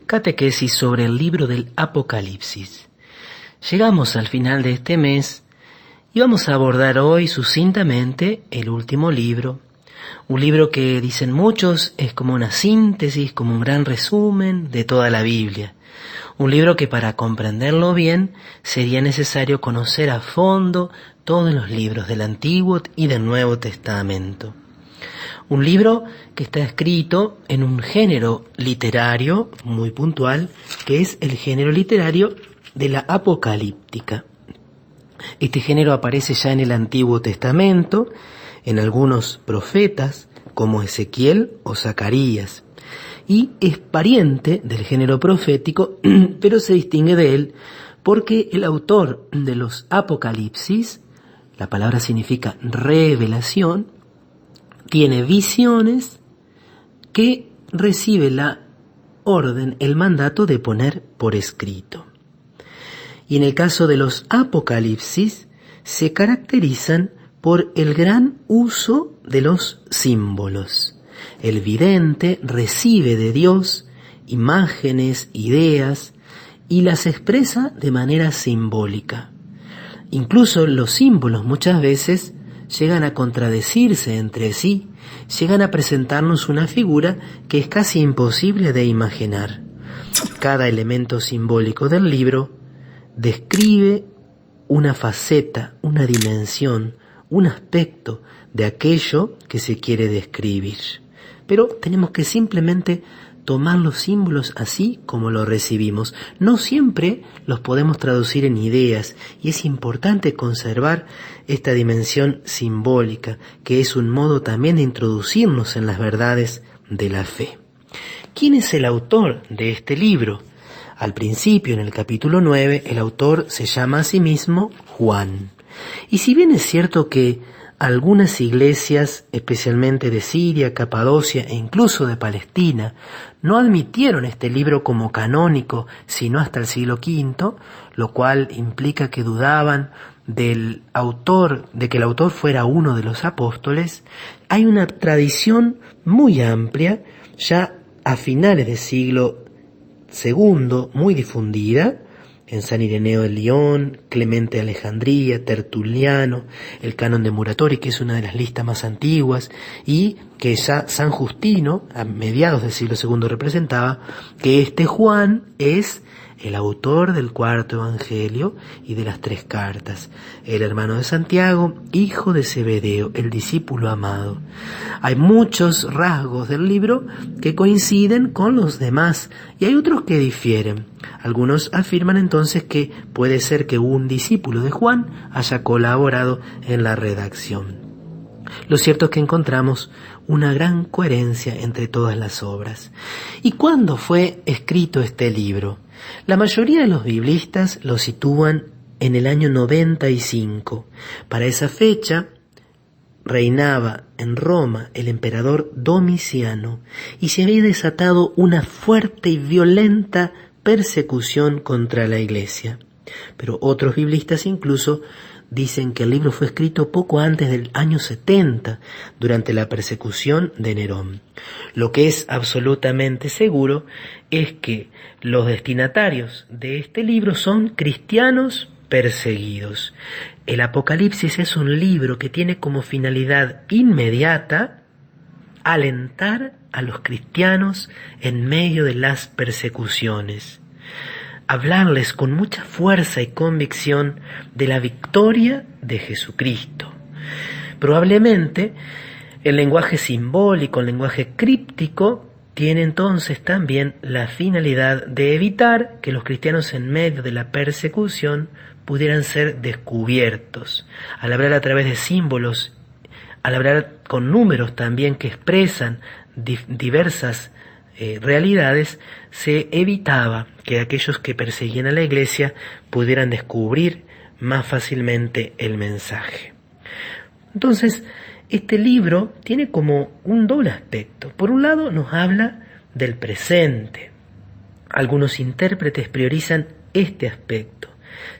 Catequesis sobre el libro del Apocalipsis. Llegamos al final de este mes y vamos a abordar hoy sucintamente el último libro. Un libro que dicen muchos es como una síntesis, como un gran resumen de toda la Biblia. Un libro que para comprenderlo bien sería necesario conocer a fondo todos los libros del Antiguo y del Nuevo Testamento. Un libro que está escrito en un género literario muy puntual, que es el género literario de la apocalíptica. Este género aparece ya en el Antiguo Testamento, en algunos profetas, como Ezequiel o Zacarías, y es pariente del género profético, pero se distingue de él porque el autor de los Apocalipsis, la palabra significa revelación, tiene visiones que recibe la orden, el mandato de poner por escrito. Y en el caso de los Apocalipsis se caracterizan por el gran uso de los símbolos. El vidente recibe de Dios imágenes, ideas y las expresa de manera simbólica. Incluso los símbolos muchas veces llegan a contradecirse entre sí, llegan a presentarnos una figura que es casi imposible de imaginar. Cada elemento simbólico del libro describe una faceta, una dimensión, un aspecto de aquello que se quiere describir. Pero tenemos que simplemente tomar los símbolos así como los recibimos. No siempre los podemos traducir en ideas y es importante conservar esta dimensión simbólica, que es un modo también de introducirnos en las verdades de la fe. ¿Quién es el autor de este libro? Al principio, en el capítulo 9, el autor se llama a sí mismo Juan. Y si bien es cierto que algunas iglesias, especialmente de Siria, Capadocia e incluso de Palestina, no admitieron este libro como canónico sino hasta el siglo V, lo cual implica que dudaban del autor, de que el autor fuera uno de los apóstoles. Hay una tradición muy amplia, ya a finales del siglo II, muy difundida, en San Ireneo de Lyon, Clemente de Alejandría, Tertuliano, el canon de Muratori, que es una de las listas más antiguas, y que ya San Justino, a mediados del siglo II, representaba, que este Juan es el autor del cuarto evangelio y de las 3 cartas, el hermano de Santiago, hijo de Zebedeo, el discípulo amado. Hay muchos rasgos del libro que coinciden con los demás y hay otros que difieren. Algunos afirman entonces que puede ser que un discípulo de Juan haya colaborado en la redacción. Lo cierto es que encontramos una gran coherencia entre todas las obras. ¿Y cuándo fue escrito este libro? La mayoría de los biblistas lo sitúan en el año 95. Para esa fecha reinaba en Roma el emperador Domiciano y se había desatado una fuerte y violenta persecución contra la iglesia. Pero otros biblistas incluso dicen que el libro fue escrito poco antes del año 70, durante la persecución de Nerón. Lo que es absolutamente seguro es que los destinatarios de este libro son cristianos perseguidos. El Apocalipsis es un libro que tiene como finalidad inmediata alentar a los cristianos en medio de las persecuciones. Hablarles con mucha fuerza y convicción de la victoria de Jesucristo. Probablemente el lenguaje simbólico, el lenguaje críptico, tiene entonces también la finalidad de evitar que los cristianos en medio de la persecución pudieran ser descubiertos. Al hablar a través de símbolos, al hablar con números también que expresan diversas realidades, se evitaba que aquellos que perseguían a la iglesia pudieran descubrir más fácilmente el mensaje. Entonces, este libro tiene como un doble aspecto. Por un lado, nos habla del presente. Algunos intérpretes priorizan este aspecto.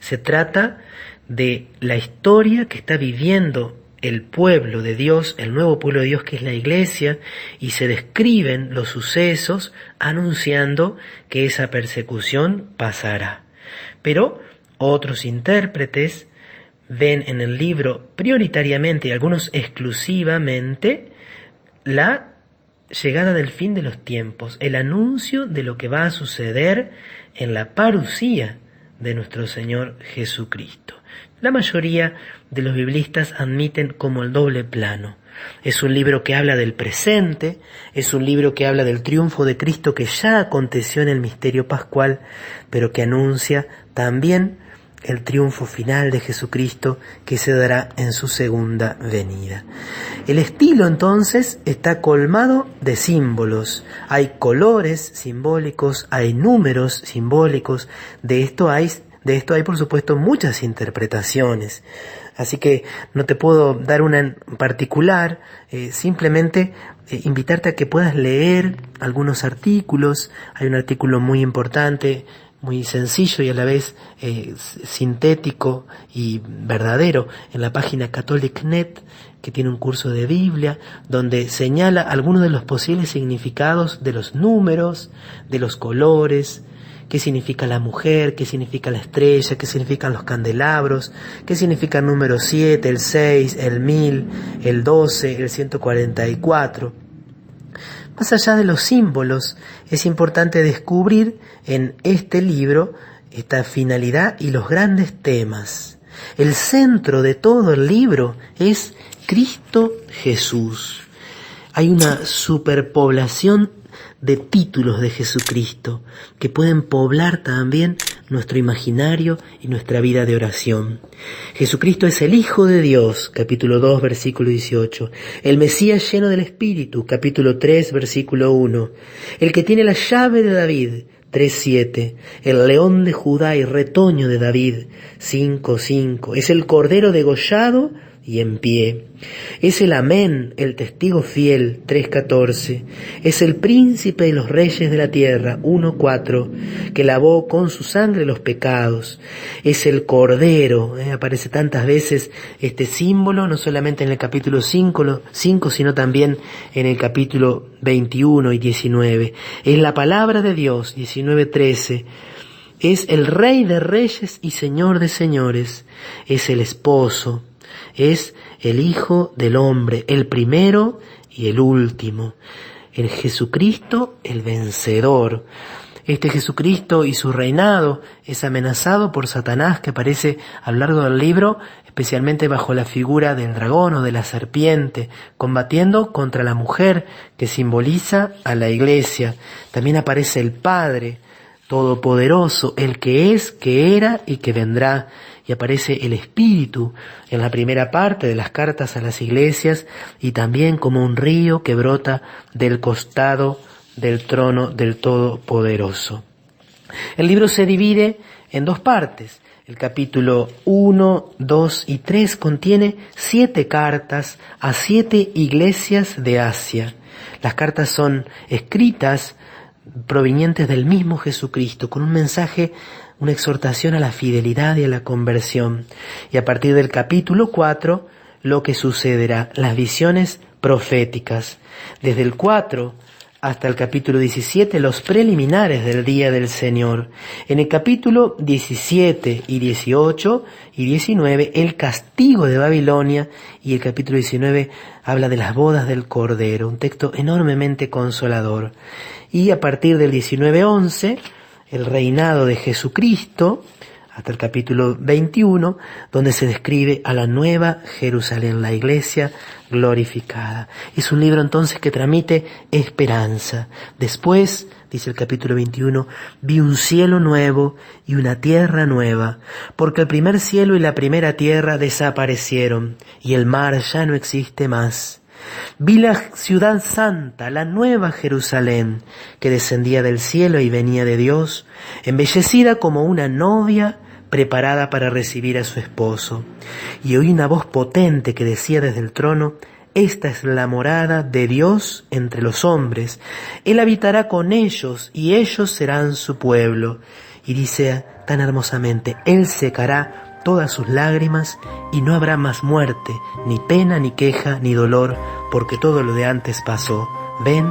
Se trata de la historia que está viviendo el pueblo de Dios, el nuevo pueblo de Dios que es la iglesia, y se describen los sucesos anunciando que esa persecución pasará. Pero otros intérpretes ven en el libro prioritariamente y algunos exclusivamente la llegada del fin de los tiempos, el anuncio de lo que va a suceder en la parusía de nuestro Señor Jesucristo. La mayoría de los biblistas admiten como el doble plano. Es un libro que habla del presente, es un libro que habla del triunfo de Cristo que ya aconteció en el misterio pascual, pero que anuncia también el triunfo final de Jesucristo que se dará en su segunda venida. El estilo entonces está colmado de símbolos. Hay colores simbólicos, hay números simbólicos. De esto hay por supuesto muchas interpretaciones. Así que no te puedo dar una en particular, simplemente invitarte a que puedas leer algunos artículos. Hay un artículo muy importante, muy sencillo y a la vez sintético y verdadero en la página Catholic.net, que tiene un curso de Biblia donde señala algunos de los posibles significados de los números, de los colores, qué significa la mujer, qué significa la estrella, qué significan los candelabros, qué significa el número 7, el 6, el 1000, el 12, el 144. Más allá de los símbolos, es importante descubrir en este libro esta finalidad y los grandes temas. El centro de todo el libro es Cristo Jesús. Hay una superpoblación de títulos de Jesucristo que pueden poblar también nuestro imaginario y nuestra vida de oración. Jesucristo es el Hijo de Dios, capítulo 2, versículo 18. El Mesías lleno del Espíritu, capítulo 3, versículo 1. El que tiene la llave de David, 3:7. El león de Judá y retoño de David, 5:5. Es el cordero degollado y en pie. Es el Amén, el testigo fiel, 3:14. Es el príncipe de los reyes de la tierra, 1:4, que lavó con su sangre los pecados. Es el Cordero, aparece tantas veces este símbolo, no solamente en el capítulo 5, sino también en el capítulo 21 y 19. Es la palabra de Dios, 19:13. Es el Rey de reyes y Señor de señores. Es el esposo. Es el Hijo del Hombre, el primero y el último. El Jesucristo, el vencedor. Este Jesucristo y su reinado es amenazado por Satanás, que aparece a lo largo del libro, especialmente bajo la figura del dragón o de la serpiente, combatiendo contra la mujer que simboliza a la iglesia. También aparece el Padre Todopoderoso, el que es, que era y que vendrá. Y aparece el Espíritu en la primera parte de las cartas a las iglesias y también como un río que brota del costado del trono del Todopoderoso. El libro se divide en dos partes. El capítulo 1, 2 y 3 contiene 7 cartas a 7 iglesias de Asia. Las cartas son escritas provenientes del mismo Jesucristo, con un mensaje, una exhortación a la fidelidad y a la conversión. Y a partir del capítulo 4, lo que sucederá, las visiones proféticas. Desde el 4 hasta el capítulo 17, los preliminares del día del Señor. En el capítulo 17 y 18 y 19, el castigo de Babilonia, y el capítulo 19 habla de las bodas del Cordero, un texto enormemente consolador. Y a partir del 19:11, el reinado de Jesucristo, hasta el capítulo 21, donde se describe a la nueva Jerusalén, la iglesia glorificada. Es un libro entonces que transmite esperanza. Después, dice el capítulo 21, vi un cielo nuevo y una tierra nueva, porque el primer cielo y la primera tierra desaparecieron, y el mar ya no existe más. Vi la ciudad santa, la nueva Jerusalén, que descendía del cielo y venía de Dios, embellecida como una novia preparada para recibir a su esposo. Y oí una voz potente que decía desde el trono: esta es la morada de Dios entre los hombres. Él habitará con ellos y ellos serán su pueblo. Y dice tan hermosamente: Él secará todas sus lágrimas, y no habrá más muerte, ni pena, ni queja, ni dolor, porque todo lo de antes pasó. Ven,